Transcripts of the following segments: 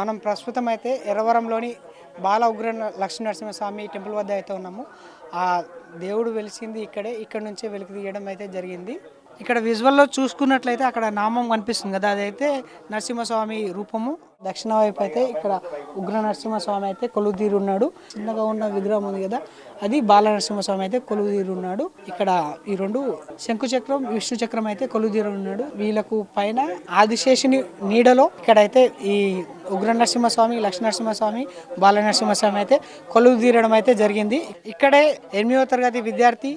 మనం ప్రస్తుతం అయితే ఎర్రవరంలోని బాల ఉగ్ర లక్ష్మీ నరసింహస్వామి టెంపుల్ వద్ద అయితే ఉన్నాము. ఆ దేవుడు వెలిసింది ఇక్కడే. ఇక్కడ నుంచే వెలికి తీయడం అయితే జరిగింది. ఇక్కడ విజువల్లో చూసుకున్నట్లయితే అక్కడ నామం కనిపిస్తుంది కదా, అదైతే నరసింహస్వామి రూపము. దక్షిణ వైపు అయితే ఇక్కడ ఉగ్ర నరసింహస్వామి అయితే కొలువుదీరు ఉన్నాడు. చిన్నగా ఉన్న విగ్రహం ఉంది కదా, అది బాల నరసింహస్వామి అయితే కొలువుదీరు ఉన్నాడు. ఇక్కడ ఈ రెండు శంకు చక్రం, విష్ణు చక్రం అయితే కొలువుదీరు ఉన్నాడు. వీళ్ళకు పైన ఆదిశేషుని నీడలో ఇక్కడైతే ఈ ఉగ్ర నరసింహస్వామి, లక్ష్మీ నరసింహస్వామి, బాల నరసింహస్వామి అయితే కొలువు తీరడం అయితే జరిగింది. ఇక్కడే 8వ తరగతి విద్యార్థి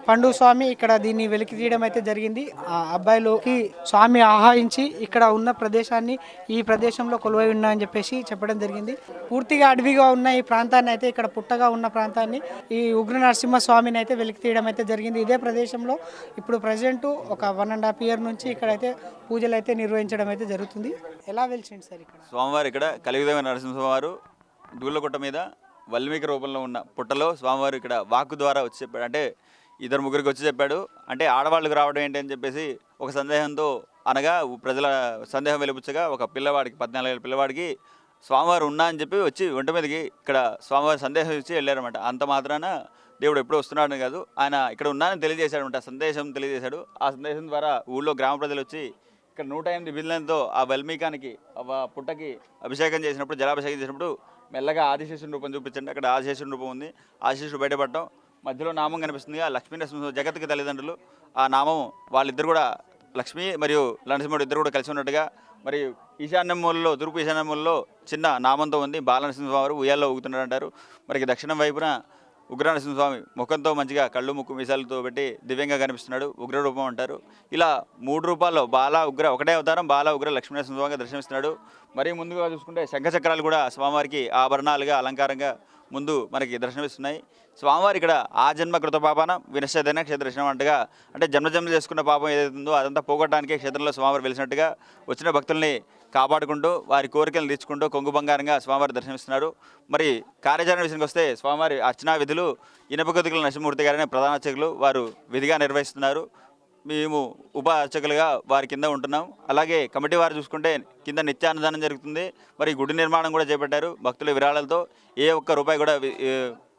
పండు స్వామి ఇక్కడ దీన్ని వెలికి తీయడం అయితే జరిగింది. ఆ అబ్బాయిలోకి స్వామి ఆహ్వానించి ఇక్కడ ఉన్న ప్రదేశాన్ని, ఈ ప్రదేశంలో కొలువై ఉన్నా అని చెప్పేసి చెప్పడం జరిగింది. పూర్తిగా అడవిగా ఉన్న ఈ ప్రాంతాన్ని అయితే, ఇక్కడ పుట్టగా ఉన్న ప్రాంతాన్ని ఈ ఉగ్ర నరసింహ స్వామిని అయితే వెలికి తీయడం అయితే జరిగింది. ఇదే ప్రదేశంలో ఇప్పుడు ప్రజెంట్ ఒక 1.5 year నుంచి ఇక్కడైతే పూజలు అయితే నిర్వహించడం అయితే జరుగుతుంది. ఎలా వెలిసింది సార్ ఇక్కడ స్వామివారు? ఇక్కడ కలియుగదైన నరసింహవారు దూళ్ళగుట్ట మీద వాల్మీకి రూపంలో ఉన్న పుట్టలో స్వామివారు ఇక్కడ వాక్కు ద్వారా వచ్చి చెప్పాడు. అంటే ఇద్దరు ముగ్గురికి వచ్చి చెప్పాడు. అంటే ఆడవాళ్ళకి రావడం ఏంటి అని చెప్పేసి ఒక సందేహంతో, అనగా ప్రజల సందేహం వెలిపుచ్చగా ఒక పిల్లవాడికి, 14 ఏళ్ళ పిల్లవాడికి స్వామివారు ఉన్నా అని చెప్పి వచ్చి ఒంటి మీదకి ఇక్కడ స్వామివారి సందేశం ఇచ్చి వెళ్ళారన్నమాట. అంత మాత్రాన దేవుడు ఎప్పుడు వస్తున్నాడని కాదు, ఆయన ఇక్కడ ఉన్నానని తెలియజేశాడు. సందేశం తెలియజేశాడు. ఆ సందేశం ద్వారా ఊళ్ళో గ్రామ ప్రజలు వచ్చి ఇక్కడ 108 బిందెలతో ఆ వాల్మీకానికి, పుట్టకి అభిషేకం చేసినప్పుడు, జలాభిషేకం చేసినప్పుడు మెల్లగా ఆదిశేషుని రూపం చూపించండి. అక్కడ ఆదిశేషుని రూపం ఉంది. ఆదిశేషుడు బయటపడటం, మధ్యలో నామం కనిపిస్తుంది. ఆ లక్ష్మీ నరసింహ జగత్కి తల్లిదండ్రులు. ఆ నామం వాళ్ళిద్దరు కూడా, లక్ష్మి మరియు నరసింహుడు ఇద్దరు కూడా కలిసి ఉన్నట్టుగా, మరి ఈశాన్య మూలలో, తూర్పు ఈశాన్య మూలలో చిన్న నామంతో ఉంది. బాల నరసింహస్వామి ఉయ్యాల్లో ఊగుతున్నాడు అంటారు. మరి దక్షిణం వైపున ఉగ్ర నరసింహస్వామి ముఖంతో మంచిగా కళ్ళు, ముక్కు, మీసాలతో పెట్టి దివ్యంగా కనిపిస్తున్నాడు. ఉగ్ర రూపం అంటారు. ఇలా 3 రూపాల్లో బాల, ఉగ్ర, ఒకటే అవతారం బాల, ఉగ్ర, లక్ష్మీ నరసింహస్వామిగా దర్శనమిస్తున్నాడు. మరీ ముందుగా చూసుకుంటే శంఖచక్రాలు కూడా స్వామివారికి ఆభరణాలుగా, అలంకారంగా ముందు మనకి దర్శనమిస్తున్నాయి. స్వామివారి ఇక్కడ ఆ జన్మ కృత పాపాన వినశ్చేదైన క్షేత్రదర్శనం అంటగా, అంటే జన్మ చేసుకున్న పాపం ఏదైతే ఉందో అదంతా పోగొట్టడానికే క్షేత్రంలో స్వామివారు వెలిసినట్టుగా వచ్చిన భక్తుల్ని కాపాడుకుంటూ వారి కోరికలను తీర్చుకుంటూ కొంగు బంగారంగా స్వామివారి దర్శనమిస్తున్నారు. మరి కార్యాచరణ విషయానికి వస్తే స్వామివారి అర్చనా విధులు ఇనపగతుకుల నరసింహమూర్తి గారనే ప్రధాన అర్చకులు వారు విధిగా నిర్వహిస్తున్నారు. మేము ఉప అర్చకులుగా వారి కింద ఉంటున్నాం. అలాగే కమిటీ వారు చూసుకుంటే కింద నిత్యాన్నదానం జరుగుతుంది. మరి గుడి నిర్మాణం కూడా చేపట్టారు. భక్తుల విరాళాలతో ఏ ఒక్క రూపాయి కూడా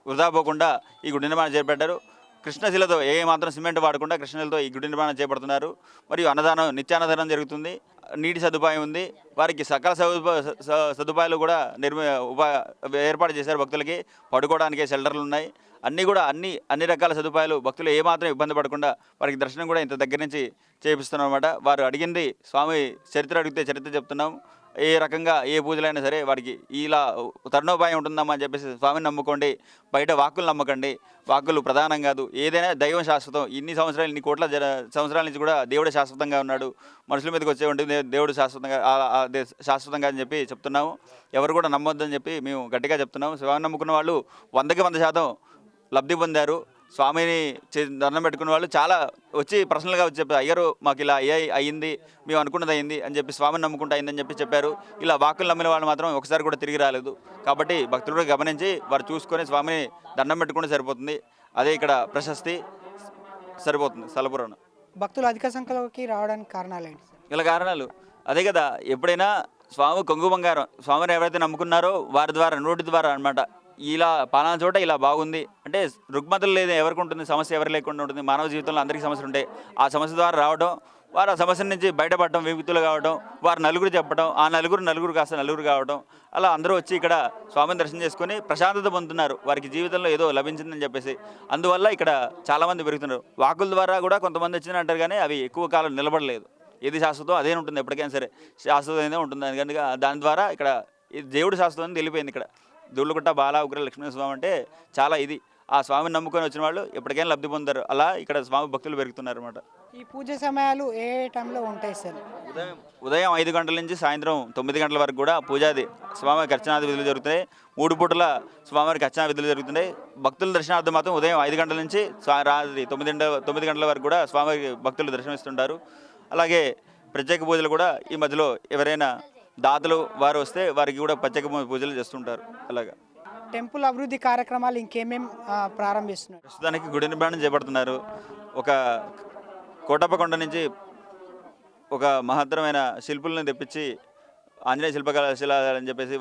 వృధా పోకుండా ఈ గుడి నిర్మాణం చేపట్టారు. కృష్ణశిలతో, ఏ మాత్రం సిమెంట్ వాడకుండా కృష్ణశిలతో ఈ గుడి నిర్మాణం చేపడుతున్నారు. మరియు అన్నదానం, నిత్యాన్నదానం జరుగుతుంది. నీటి సదుపాయం ఉంది. వారికి సకల సదుపాయాలు కూడా ఏర్పాటు చేశారు. భక్తులకి పడుకోవడానికి షెల్టర్లు ఉన్నాయి. అన్నీ కూడా అన్ని రకాల సదుపాయాలు, భక్తులు ఏమాత్రం ఇబ్బంది పడకుండా వారికి దర్శనం కూడా ఇంత దగ్గర నుంచి చేపిస్తున్నాం అనమాట. వారు అడిగింది, స్వామి చరిత్ర అడిగితే చరిత్ర చెప్తున్నాం. ఏ రకంగా ఏ పూజలైనా సరే వారికి ఇలా తరుణోపాయం ఉంటుందమ్మా అని చెప్పేసి స్వామిని నమ్ముకోండి. బయట వాక్కులు నమ్మకండి. వాక్కులు ప్రధానం కాదు. ఏదైనా దైవం శాశ్వతం. ఇన్ని కోట్ల సంవత్సరాల నుంచి కూడా దేవుడు శాశ్వతంగా ఉన్నాడు. మనుషుల మీదకి వచ్చే ఉంటుంది దేవుడు శాశ్వతంగా అని చెప్పి చెప్తున్నాము. ఎవరు కూడా నమ్మొద్దని చెప్పి మేము గట్టిగా చెప్తున్నాము. స్వామిని నమ్ముకున్న వాళ్ళు 100కి 100% లబ్ధి పొందారు. స్వామిని దండం పెట్టుకున్న వాళ్ళు చాలా వచ్చి పర్సనల్గా వచ్చి చెప్పారు, అయ్యారు మాకు ఇలా అయ్యింది, మేము అనుకున్నది అయింది అని చెప్పి, స్వామిని నమ్ముకుంటూ అయిందని చెప్పి చెప్పారు. ఇలా వాక్కులు నమ్మిన వాళ్ళు మాత్రం ఒకసారి కూడా తిరిగి రాలేదు. కాబట్టి భక్తులు కూడా గమనించి వారు చూసుకొని స్వామిని దండం పెట్టుకుంటే సరిపోతుంది. అదే ఇక్కడ ప్రశస్తి సరిపోతుంది. సలపురాణం భక్తులు అధిక సంఖ్యలోకి రావడానికి కారణాలు ఏంటి? ఇలా కారణాలు అదే కదా. ఎప్పుడైనా స్వామి కొంగు బంగారం, స్వామిని ఎవరైతే నమ్ముకున్నారో వారి ద్వారా, నోటి ద్వారా అనమాట. ఇలా పలానా చోట ఇలా బాగుంది అంటే రుగ్మతలు లేదు ఎవరికి ఉంటుంది, సమస్య ఎవరు లేకుండా ఉంటుంది. మానవ జీవితంలో అందరికీ సమస్యలు ఉంటాయి. ఆ సమస్య ద్వారా రావడం, వారు ఆ సమస్య నుంచి బయటపడటం, విముక్తులు కావడం, వారు నలుగురు చెప్పడం, ఆ నలుగురు కాస్త నలుగురు కావడం, అలా అందరూ వచ్చి ఇక్కడ స్వామిని దర్శనం చేసుకొని ప్రశాంతత పొందుతున్నారు. వారికి జీవితంలో ఏదో లభించిందని చెప్పేసి. అందువల్ల ఇక్కడ చాలామంది పెరుగుతున్నారు. వాకుల ద్వారా కూడా కొంతమంది వచ్చిందని అంటారు, కానీ అవి ఎక్కువ కాలం నిలబడలేదు. ఏది శాశ్వతం అదే ఉంటుంది, ఎప్పటికైనా సరే శాశ్వతమైనా ఉంటుంది. కనుక దాని ద్వారా ఇక్కడ దేవుడు శాశ్వతం అని తెలిపోయింది. ఇక్కడ దూళ్ళగుట్ట బాల ఉగ్ర లక్ష్మీ స్వామి అంటే చాలా ఇది. ఆ స్వామిని నమ్ముకొని వచ్చిన వాళ్ళు ఎప్పటికైనా లబ్ధి పొందారు. అలా ఇక్కడ స్వామి భక్తులు పెరుగుతున్నారు అనమాట. ఈ పూజ సమయాలు ఏ టైంలో ఉంటాయి సార్? ఉదయం 5 గంటల నుంచి సాయంత్రం 9 గంటల వరకు కూడా పూజాది స్వామివారికి అర్చనాది విధులు జరుగుతున్నాయి. 3 పూటల స్వామివారికి అర్చనా విధులు జరుగుతున్నాయి. భక్తుల దర్శనార్థం మాత్రం ఉదయం 5 గంటల నుంచి రాత్రి 9 గంటల వరకు కూడా స్వామివారికి భక్తులు దర్శనమిస్తుంటారు. అలాగే ప్రత్యేక పూజలు కూడా ఈ మధ్యలో ఎవరైనా దాతలు వారు వస్తే వారికి కూడా ప్రత్యేక పూజలు చేస్తుంటారు. అలాగా టెంపుల్ అభివృద్ధి కార్యక్రమాలు ఇంకేమేమి ప్రారంభిస్తున్నారు? ప్రస్తుతానికి గుడి నిర్మాణం చేపడుతున్నారు. ఒక కోటప్పకొండ నుంచి ఒక మహత్తరమైన శిల్పులను తెప్పించి ఆంజనేయ శిల్పకళాశాల అని చెప్పేసి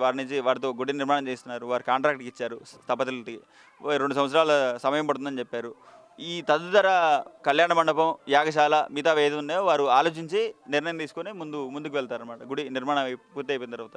వారితో గుడి నిర్మాణం చేస్తున్నారు. వారు కాంట్రాక్ట్కి ఇచ్చారు స్థపతులకి. 2 సంవత్సరాల సమయం పడుతుందని చెప్పారు. ఈ తదితర కళ్యాణ మండపం, యాగశాల మిగతా ఏది ఉన్నాయో వారు ఆలోచించి నిర్ణయం తీసుకొని ముందుకు వెళ్తారన్నమాట గుడి నిర్మాణం పూర్తి అయిపోయిన తర్వాత.